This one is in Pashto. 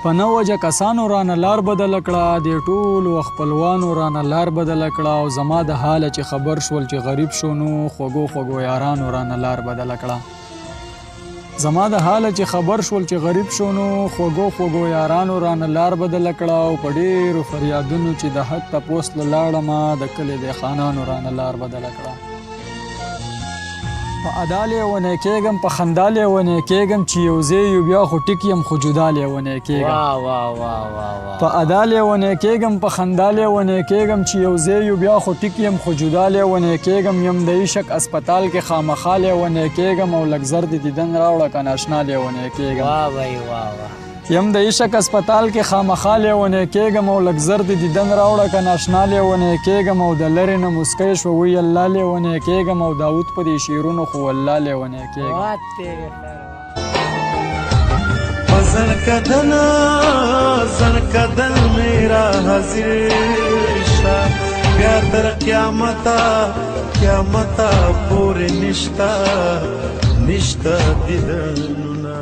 په نه وجه کسانو رانه لار بدله کړه، دې ټولو خپلوانو رانه لار بدله کړه او زما د حاله چې خبر شول چې غریب شو نو خوږو خوږو یارانو رانه لار بدله کړه. زما د حاله چې خبر شول چې غریب شو نو خوږو خوږو یارانو رانه لار بدله کړه او په ډېرو فریادونو چې د حق تپوس له لاړمه د کلي د خانانو رانه لار بدله کړه. په ادا لیونی کېږم په خندا لیونی کېږم چې یو ځای یو بیا خو ټیک یم خو جدا لیونی کېږم. په ادا لیونی کېږم په خندا لیونی کېږم چې یو ځای یو بیا خو ټیک یم خو جدا لیونی کېږم. یم د عشق اسپتال کې خامخا لیونی کېږم او لږ زر د دیدن راوړه که ناشنا لیونی کېږم. یم د عشق اسپتال کې خامخا لیونی کېږم او لږ زر د دیدن راوړه که ناشنا لیونی کېږم او د لرې نه مسکی شوه وی الله لیونی کېږم او داود په دې شعرونو خو والله لیونی کېږم. زرکدنا زرکدن میرا حاضر شا بیا تر قیامتا قیامتا پورې نشتا نشتا دیدنونه